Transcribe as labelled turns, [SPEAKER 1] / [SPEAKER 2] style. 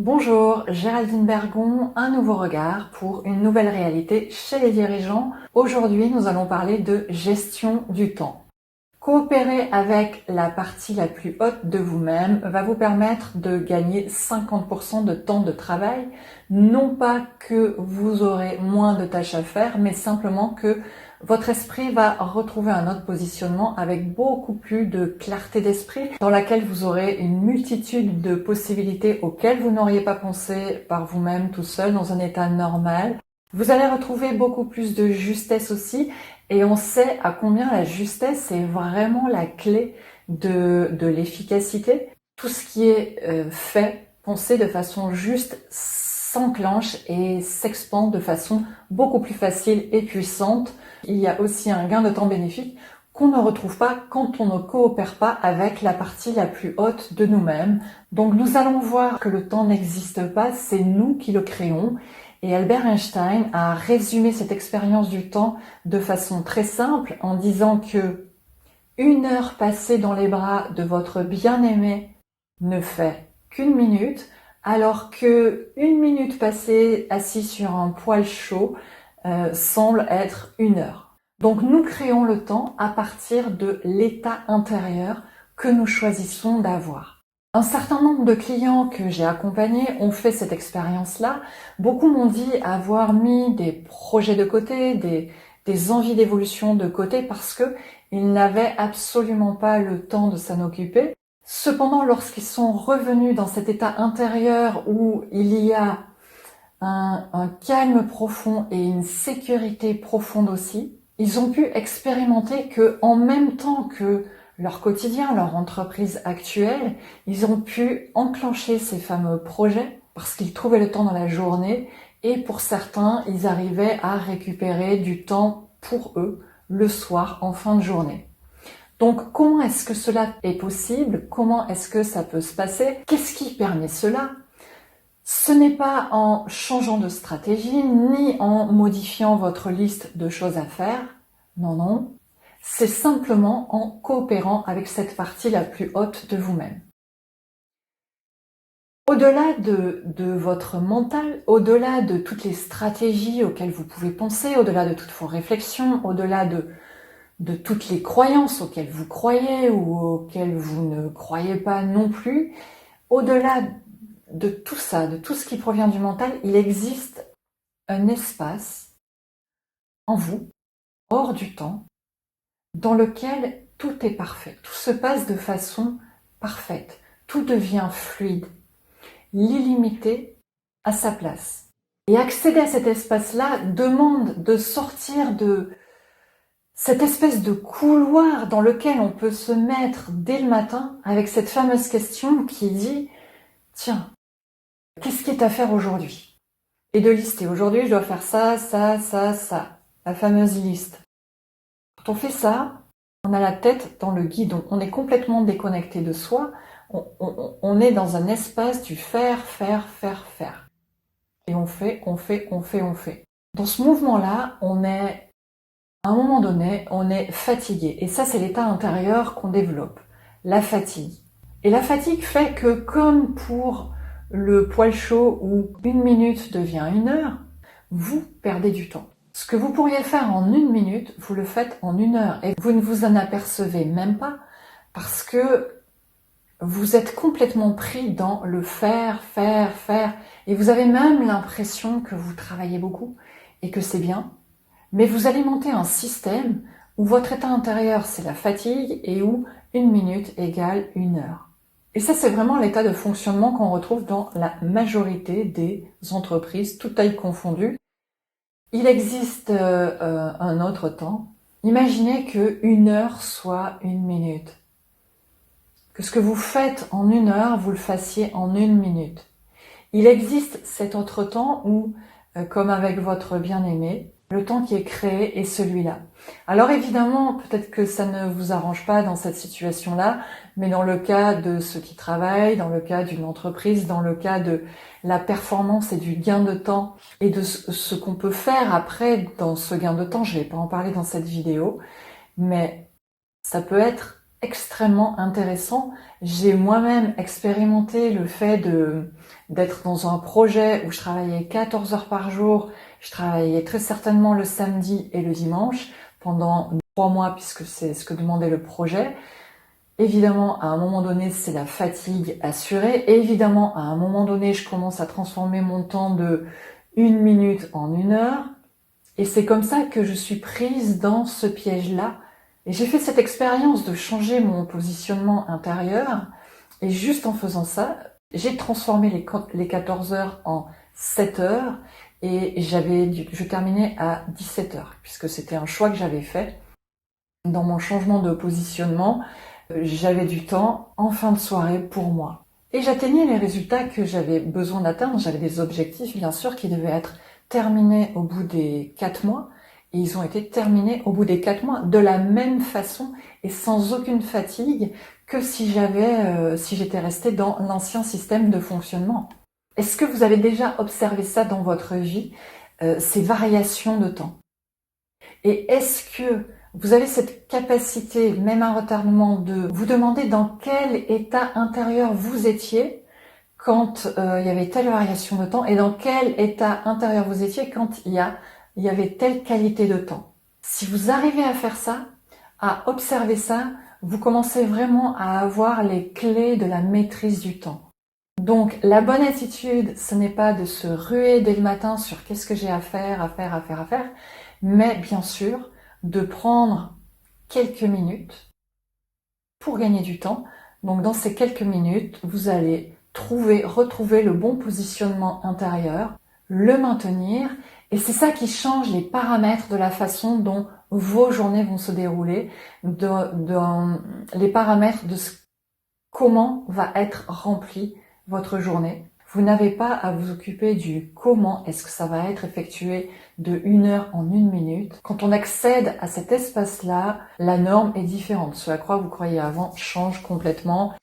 [SPEAKER 1] Bonjour, Géraldine Bergon, un nouveau regard pour une nouvelle réalité chez les dirigeants. Aujourd'hui, nous allons parler de gestion du temps. Coopérer avec la partie la plus haute de vous-même va vous permettre de gagner 50% de temps de travail. Non pas que vous aurez moins de tâches à faire, mais simplement que votre esprit va retrouver un autre positionnement avec beaucoup plus de clarté d'esprit, dans laquelle vous aurez une multitude de possibilités auxquelles vous n'auriez pas pensé par vous-même tout seul dans un état normal. Vous allez retrouver beaucoup plus de justesse aussi, et on sait à combien la justesse est vraiment la clé de l'efficacité. Tout ce qui est fait, pensé de façon juste, s'enclenche et s'expand de façon beaucoup plus facile et puissante. Il y a aussi un gain de temps bénéfique qu'on ne retrouve pas quand on ne coopère pas avec la partie la plus haute de nous-mêmes. Donc nous allons voir que le temps n'existe pas, c'est nous qui le créons. Et Albert Einstein a résumé cette expérience du temps de façon très simple en disant que 1 heure passée dans les bras de votre bien-aimé ne fait qu'1 minute, alors que 1 minute passée assis sur un poêle chaud semble être 1 heure. Donc nous créons le temps à partir de l'état intérieur que nous choisissons d'avoir. Un certain nombre de clients que j'ai accompagnés ont fait cette expérience-là. Beaucoup m'ont dit avoir mis des projets de côté, des envies d'évolution de côté parce que ils n'avaient absolument pas le temps de s'en occuper. Cependant, lorsqu'ils sont revenus dans cet état intérieur où il y a un calme profond et une sécurité profonde aussi, ils ont pu expérimenter que, en même temps que leur quotidien, leur entreprise actuelle, ils ont pu enclencher ces fameux projets parce qu'ils trouvaient le temps dans la journée et pour certains, ils arrivaient à récupérer du temps pour eux le soir en fin de journée. Donc, comment est-ce que cela est possible? Comment est-ce que ça peut se passer? Qu'est-ce qui permet cela? Ce n'est pas en changeant de stratégie, ni en modifiant votre liste de choses à faire. Non, non. C'est simplement en coopérant avec cette partie la plus haute de vous-même. Au-delà de votre mental, au-delà de toutes les stratégies auxquelles vous pouvez penser, au-delà de toutes vos réflexions, au-delà de toutes les croyances auxquelles vous croyez ou auxquelles vous ne croyez pas non plus, au-delà de tout ça, de tout ce qui provient du mental, il existe un espace en vous, hors du temps, dans lequel tout est parfait. Tout se passe de façon parfaite. Tout devient fluide, l'illimité à sa place. Et accéder à cet espace-là demande de sortir de cette espèce de couloir dans lequel on peut se mettre dès le matin avec cette fameuse question qui dit « Tiens, qu'est-ce qui est à faire aujourd'hui ?» Et de lister. Aujourd'hui, je dois faire ça, ça, ça, ça. La fameuse liste. Quand on fait ça, on a la tête dans le guidon. On est complètement déconnecté de soi. On est dans un espace du faire, faire, faire, faire. Et on fait, on fait, on fait, on fait. Dans ce mouvement-là, à un moment donné, on est fatigué. Et ça, c'est l'état intérieur qu'on développe. La fatigue. Et la fatigue fait que, comme pour le poêle chaud où 1 minute devient 1 heure, vous perdez du temps. Ce que vous pourriez faire en 1 minute, vous le faites en 1 heure. Et vous ne vous en apercevez même pas parce que vous êtes complètement pris dans le faire, faire, faire. Et vous avez même l'impression que vous travaillez beaucoup et que c'est bien. Mais vous alimentez un système où votre état intérieur, c'est la fatigue et où 1 minute égale 1 heure. Et ça, c'est vraiment l'état de fonctionnement qu'on retrouve dans la majorité des entreprises, toutes tailles confondues. Il existe un autre temps. Imaginez que 1 heure soit 1 minute. Que ce que vous faites en 1 heure, vous le fassiez en 1 minute. Il existe cet autre temps où, comme avec votre bien-aimé, le temps qui est créé est celui-là. Alors évidemment, peut-être que ça ne vous arrange pas dans cette situation-là, mais dans le cas de ceux qui travaillent, dans le cas d'une entreprise, dans le cas de la performance et du gain de temps et de ce qu'on peut faire après dans ce gain de temps, je ne vais pas en parler dans cette vidéo, mais ça peut être extrêmement intéressant. J'ai moi-même expérimenté le fait d'être dans un projet où je travaillais 14 heures par jour. Je travaillais très certainement le samedi et le dimanche pendant 3 mois puisque c'est ce que demandait le projet. Évidemment, à un moment donné, c'est la fatigue assurée. Et évidemment, à un moment donné, je commence à transformer mon temps de 1 minute en 1 heure. Et c'est comme ça que je suis prise dans ce piège-là. Et j'ai fait cette expérience de changer mon positionnement intérieur. Et juste en faisant ça, j'ai transformé les 14 heures en 7 heures. Et je terminais à 17 heures, puisque c'était un choix que j'avais fait. Dans mon changement de positionnement, j'avais du temps en fin de soirée pour moi. Et j'atteignais les résultats que j'avais besoin d'atteindre. J'avais des objectifs, bien sûr, qui devaient être terminés au bout des 4 mois. Et ils ont été terminés au bout des 4 mois de la même façon et sans aucune fatigue que si j'étais restée dans l'ancien système de fonctionnement. Est-ce que vous avez déjà observé ça dans votre vie, ces variations de temps? Et est-ce que vous avez cette capacité, même un retardement, de vous demander dans quel état intérieur vous étiez quand il y avait telle variation de temps et dans quel état intérieur vous étiez quand il y avait telle qualité de temps? Si vous arrivez à faire ça, à observer ça, vous commencez vraiment à avoir les clés de la maîtrise du temps. Donc la bonne attitude, ce n'est pas de se ruer dès le matin sur qu'est-ce que j'ai à faire, mais bien sûr de prendre quelques minutes pour gagner du temps. Donc dans ces quelques minutes, vous allez retrouver le bon positionnement intérieur, le maintenir, et c'est ça qui change les paramètres de la façon dont vos journées vont se dérouler, les paramètres de comment va être remplie votre journée. Vous n'avez pas à vous occuper du comment est-ce que ça va être effectué de 1 heure en 1 minute. Quand on accède à cet espace-là, la norme est différente. Ce à quoi vous croyez avant change complètement.